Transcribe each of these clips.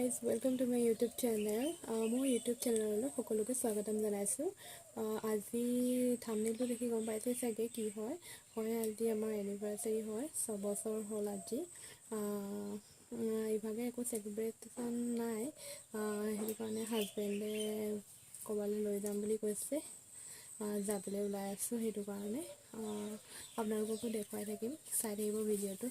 guys, welcome to my YouTube channel. More YouTube channel সকলোকে স্বাগতম জনাইছো। আজি থাম্বনেইলটো দেখি গম পাইছে চাগে কি হয়। আজি আমাৰ এনিভাৰ্সাৰী হয়, 6 বছৰ হ'ল আজি। ইভাগে একো সেলিব্ৰেশন নাই। সেইটো কাৰণে হাজবেণ্ডে ক'বালৈ লৈ যাম বুলি কৈছে। যাবলৈ ওলাই আছো, সেইটো কাৰণে আপোনালোককো দেখুৱাই থাকিম, চাই থাকিব ভিডিঅ'টো।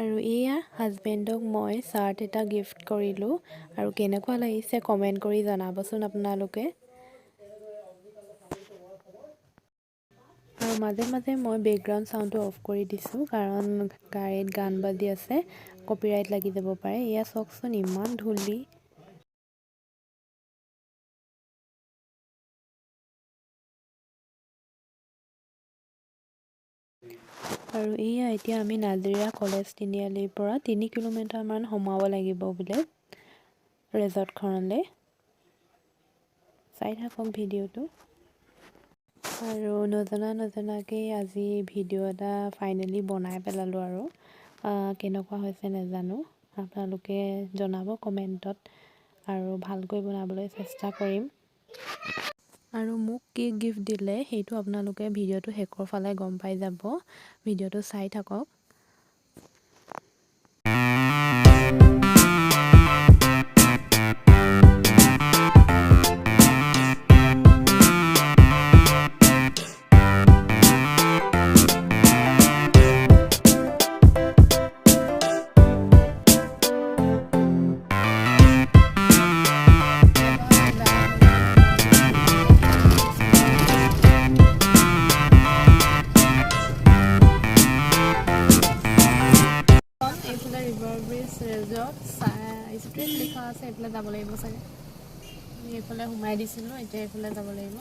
আৰু এয়া হাজবেণ্ডক মই চাৰ্ট এটা গিফ্ট কৰিলোঁ, আৰু কেনেকুৱা লাগিছে কমেণ্ট কৰি জনাবচোন আপোনালোকে। আৰু মাজে মাজে মই বেকগ্ৰাউণ্ড চাউণ্ডটো অফ কৰি দিছোঁ, কাৰণ গাড়ীত গান বাজি আছে, কপিৰাইট লাগি যাব পাৰে। এয়া চাওকচোন ইমান ধূলি। আৰু এয়া এতিয়া আমি নাজিৰা কলেজ তিনিআলিৰ পৰা 3 কিলোমিটাৰমান সোমাব লাগিব বোলে ৰেজৰ্টখনলৈ। চাই থাকক ভিডিঅ'টো। আৰু নজনাকৈ আজি ভিডিঅ' এটা ফাইনেলি বনাই পেলালোঁ। আৰু কেনেকুৱা হৈছে নাজানো, আপোনালোকে জনাব কমেণ্টত, আৰু ভালকৈ বনাবলৈ চেষ্টা কৰিম। আৰু মোক কি গিফ্ট দিলে সেইটো আপোনালোকে ভিডিঅ'টো শেষৰ ফালে গম পাই যাব। ভিডিঅ'টো চাই থাকক। ষ্ট্ৰীট লিখা আছে, এইফালে যাব লাগিব চাগে। আমি এইফালে সোমাই দিছিলোঁ, এতিয়া এইফালে যাব লাগিব।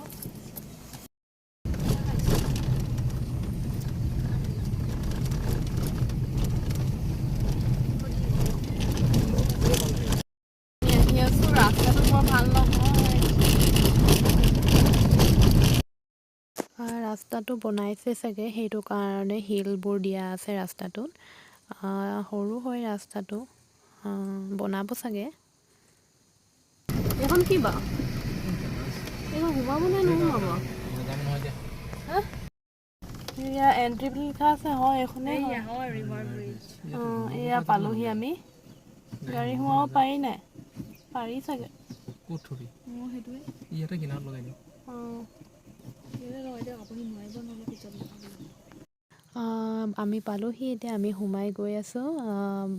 আহি আছোঁ, ৰাস্তাটো বৰ ভাল নহয়। ৰাস্তাটো বনাইছে চাগে, সেইটো কাৰণে শিলবোৰ দিয়া আছে ৰাস্তাটোত। সৰু হয় ৰাস্তাটো, বনাব চাগে। এখন কি বা এইখন সোমাব নে নোসোমাব? এয়া এণ্ট্ৰি বুলি লিখা আছে, হয় এইখনে হয়। এয়া পালোহি আমি। গাড়ী সোমাব পাৰি নাই? পাৰি চাগে। আমি পালোহি, এতিয়া আমি সোমাই গৈ আছোঁ।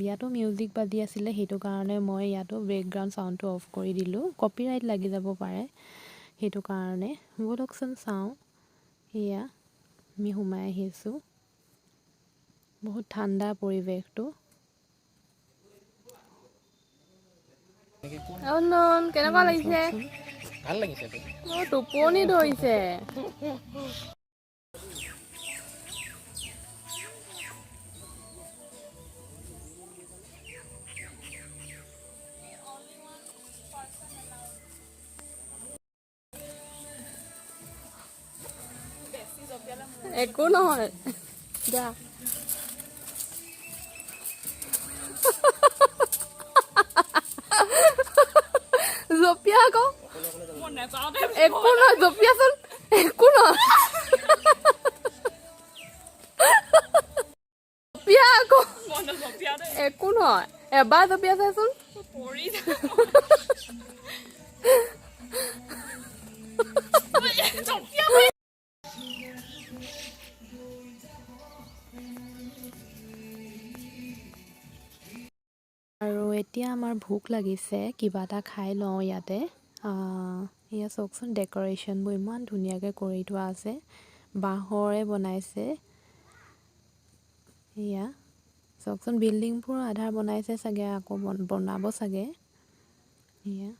ইয়াতো মিউজিক বাজি আছিলে, সেইটো কাৰণে মই ইয়াতো বেকগ্ৰাউণ্ড চাউণ্ডটো অফ কৰি দিলোঁ, কপিৰাইট লাগি যাব পাৰে, সেইটো কাৰণে। ব'লকচোন চাওঁ। এয়া আমি সোমাই আহিছোঁ, বহুত ঠাণ্ডা পৰিৱেশটো। কেনেকুৱা লাগিছে? ভাল লাগিছে, টোপনি ধৰিছে। একো নহয়, যা। আকৌ একো নহয় জপিয়াচোন একো নহয় জপিয়া আকৌ একো নহয় এবাৰ জপিয়া চাচোন আৰু এতিয়া আমাৰ ভোক লাগিছে কিবা এটা খাই লওঁ ইয়াতে এয়া চাওকচোন ডেক'ৰেশ্যনবোৰ ইমান ধুনীয়াকৈ কৰি থোৱা আছে বাঁহৰে বনাইছে এয়া চাওকচোন বিল্ডিংবোৰ আধা বনাইছে চাগে আকৌ বনাব চাগে এয়া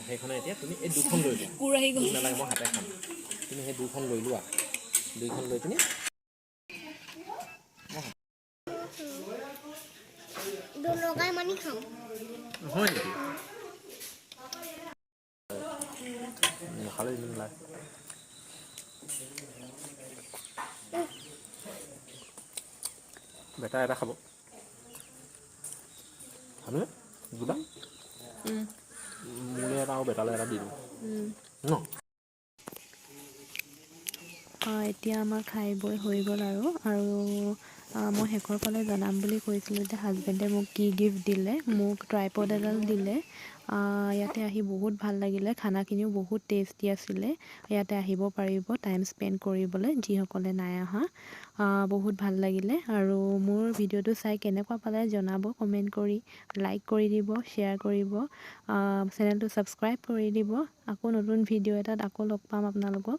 সেইখনে এতিয়া তুমি এই দুখন লৈ লোৱা নালাগে মই হাতে খাম তুমি সেই দুখন লৈ লোৱা দুইখন লৈ পিনি লগাই মানি খাওঁ হয় নেকি নাখালে নালাগে বেটা এটা খাব হয়নে দুটা মোলে এটা আৰু বেটালৈ এটা দি দিওঁ ন এতিয়া আমাৰ খাই বৈ হৈ গ'ল আৰু মই শেষৰ ফালে জনাম বুলি কৈছিলোঁ যে হাজবেণ্ডে মোক কি গিফ্ট দিলে মোক ট্ৰাইপড এডাল দিলে ইয়াতে আহি বহুত ভাল লাগিলে খানাখিনিও বহুত টেষ্টি আছিলে ইয়াতে আহিব পাৰিব টাইম স্পেণ্ড কৰিবলৈ যিসকলে নাই অহা বহুত ভাল লাগিলে আৰু মোৰ ভিডিঅ'টো চাই কেনেকুৱা পালে জনাব কমেণ্ট কৰি লাইক কৰি দিব শ্বেয়াৰ কৰিব চেনেলটো ছাবস্ক্ৰাইব কৰি দিব আকৌ নতুন ভিডিঅ' এটাত আকৌ লগ পাম আপোনালোকক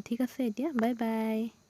ঠিক আছে এতিয়া বাই বাই